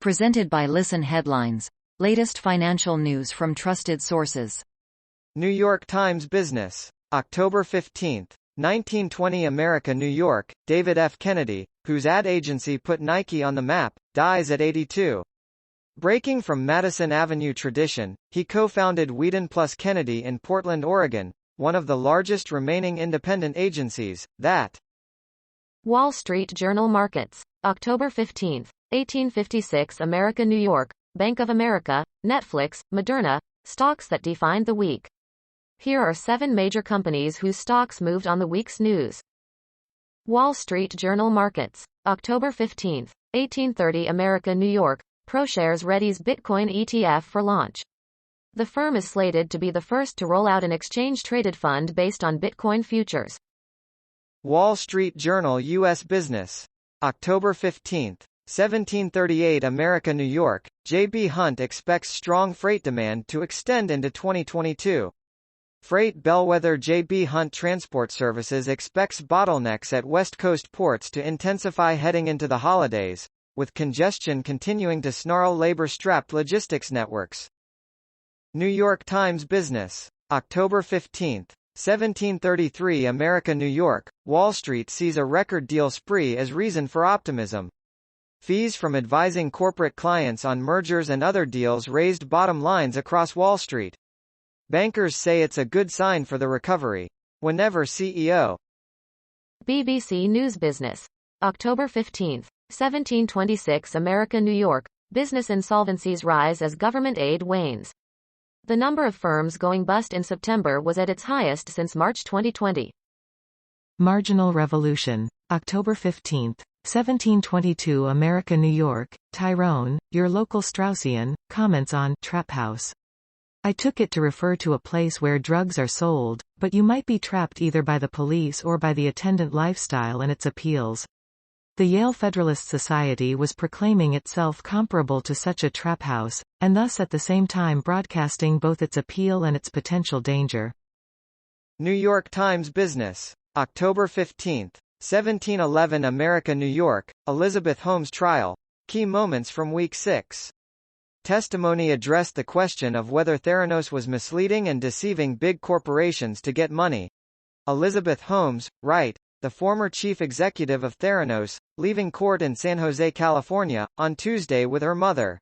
Presented by Listen Headlines. Latest financial news from trusted sources. New York Times Business. October 15, 1920 America, New York, David F. Kennedy, whose ad agency put Nike on the map, dies at 82. Breaking from Madison Avenue tradition, he co-founded Whedon plus Kennedy in Portland, Oregon, one of the largest remaining independent agencies, that. Wall Street Journal Markets. October 15, 1856 America, New York, Bank of America, Netflix, Moderna, stocks that defined the week. Here are 7 major companies whose stocks moved on the week's news. Wall Street Journal Markets. October 15, 1830 America, New York, ProShares Readies Bitcoin ETF for launch. The firm is slated to be the first to roll out an exchange-traded fund based on Bitcoin futures. Wall Street Journal U.S. Business. October 15, 1738 America, New York, J.B. Hunt expects strong freight demand to extend into 2022. Freight bellwether J.B. Hunt Transport Services expects bottlenecks at West Coast ports to intensify heading into the holidays, with congestion continuing to snarl labor-strapped logistics networks. New York Times Business. October 15, 1733 America, New York, Wall Street sees a record deal spree as reason for optimism. Fees from advising corporate clients on mergers and other deals raised bottom lines across Wall Street. Bankers say it's a good sign for the recovery. Whenever CEO. BBC News Business. October 15, 1726 America, New York, business insolvencies rise as government aid wanes. The number of firms going bust in September was at its highest since March 2020. Marginal Revolution. October 15, 1722 America, New York, Tyrone, your local Straussian, comments on Trap House. I took it to refer to a place where drugs are sold, but you might be trapped either by the police or by the attendant lifestyle and its appeals. The Yale Federalist Society was proclaiming itself comparable to such a trap house, and thus at the same time broadcasting both its appeal and its potential danger. New York Times Business. October 15, 1711 America, New York, Elizabeth Holmes trial. Key moments from Week 6. Testimony addressed the question of whether Theranos was misleading and deceiving big corporations to get money. Elizabeth Holmes, right, the former chief executive of Theranos, leaving court in San Jose, California, on Tuesday with her mother.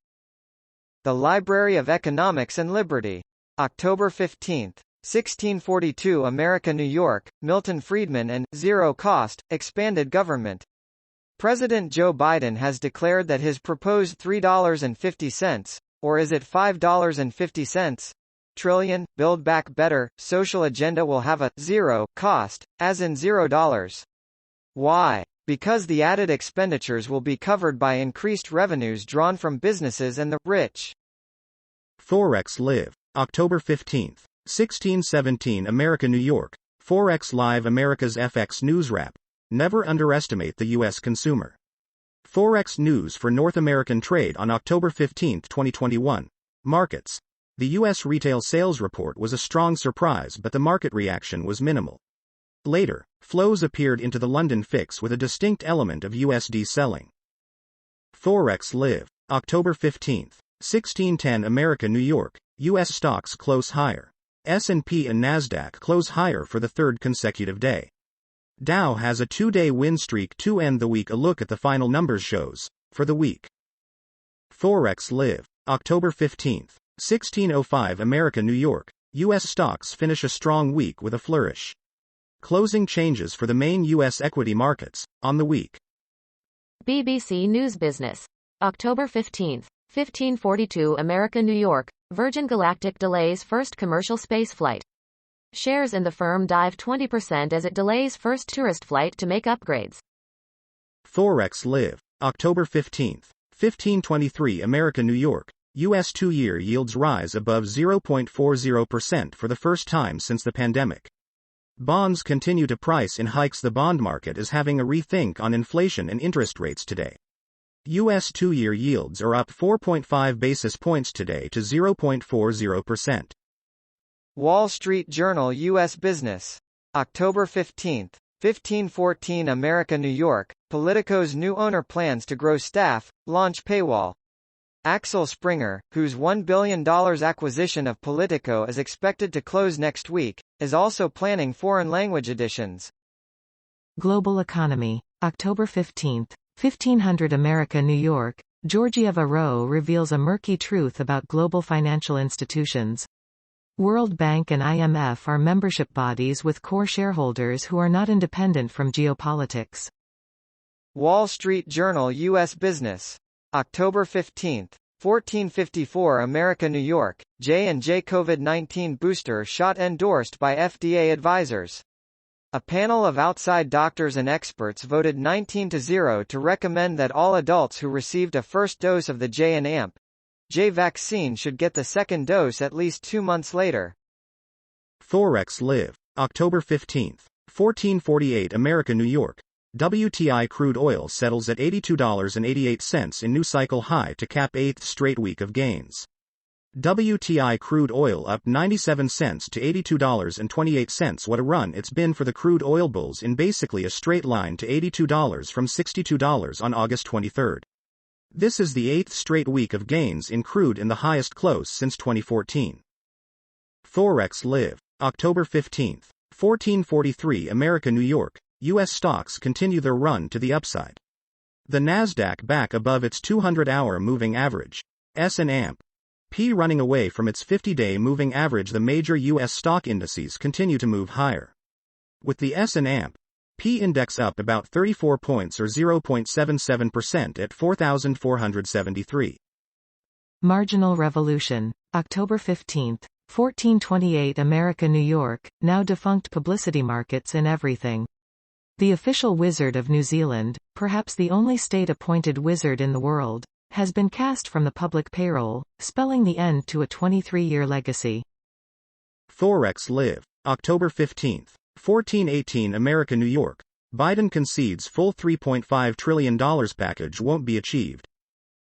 The Library of Economics and Liberty. October 15, 1642 America, New York, Milton Friedman and Zero Cost, Expanded Government. President Joe Biden has declared that his proposed $3.50, or is it $5.50? Trillion, Build Back Better, social agenda will have a zero cost, as in $0. Why? Because the added expenditures will be covered by increased revenues drawn from businesses and the rich. Forex Live. October 15, 1617 America, New York, Forex Live America's FX News Wrap. Never underestimate the U.S. consumer. Forex news for North American trade on October 15, 2021. Markets. The U.S. retail sales report was a strong surprise, but the market reaction was minimal. Later, flows appeared into the London FIX with a distinct element of USD selling. Forex Live. October 15, 1610 America, New York, U.S. stocks close higher. S&P and Nasdaq close higher for the third consecutive day. Dow has a 2-day win streak to end the week. A look at the final numbers shows, for the week. Forex Live. October 15, 1605 America, New York, U.S. stocks finish a strong week with a flourish. Closing changes for the main U.S. equity markets, on the week. BBC News Business. October 15, 1542 America, New York, Virgin Galactic delays first commercial spaceflight. Shares in the firm dive 20% as it delays first tourist flight to make upgrades. Forex Live. October 15, 1523 America, New York, U.S. 2-year yields rise above 0.40% for the first time since the pandemic. Bonds continue to price in hikes. The bond market is having a rethink on inflation and interest rates today. U.S. 2-year yields are up 4.5 basis points today to 0.40%. Wall Street Journal U.S. Business. October 15, 1514 America, New York, Politico's new owner plans to grow staff, launch paywall. Axel Springer, whose $1 billion acquisition of Politico is expected to close next week, is also planning foreign language editions. Global economy. October 15. 1500 America, New York. Georgieva Rowe reveals a murky truth about global financial institutions. World Bank and IMF are membership bodies with core shareholders who are not independent from geopolitics. Wall Street Journal U.S. Business. October 15. 1454 America, New York. J&J COVID-19 booster shot endorsed by FDA advisors. A panel of outside doctors and experts voted 19-0 to recommend that all adults who received a first dose of the J&J vaccine should get the second dose at least 2 months later. Forex Live. October 15. 1448 America, New York. WTI crude oil settles at $82.88 in new cycle high to cap 8th straight week of gains. WTI crude oil up 97 cents to $82.28. What a run it's been for the crude oil bulls in basically a straight line to $82 from $62 on August 23. This is the 8th straight week of gains in crude in the highest close since 2014. Forex Live. October 15. 1443 America, New York. U.S. stocks continue their run to the upside. The Nasdaq back above its 200-hour moving average. S&P running away from its 50-day moving average. The major U.S. stock indices continue to move higher, with the S&P index up about 34 points or 0.77% at 4,473. Marginal Revolution. October 15. 1428 America, New York. Now defunct publicity markets in everything. The official wizard of New Zealand, perhaps the only state-appointed wizard in the world, has been cast from the public payroll, spelling the end to a 23-year legacy. Forex Live. October 15. 1418 America, New York. Biden concedes full $3.5 trillion package won't be achieved.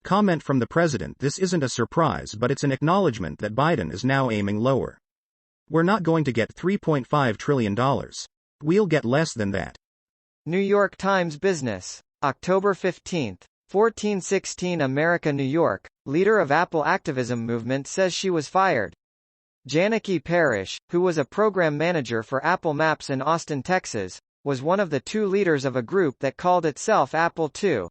Comment from the president: this isn't a surprise, but it's an acknowledgement that Biden is now aiming lower. We're not going to get $3.5 trillion. We'll get less than that. New York Times Business. October 15. 1416 America, New York. Leader of Apple activism movement says she was fired. Janaki Parrish, who was a program manager for Apple Maps in Austin, Texas, was one of the 2 leaders of a group that called itself Apple II,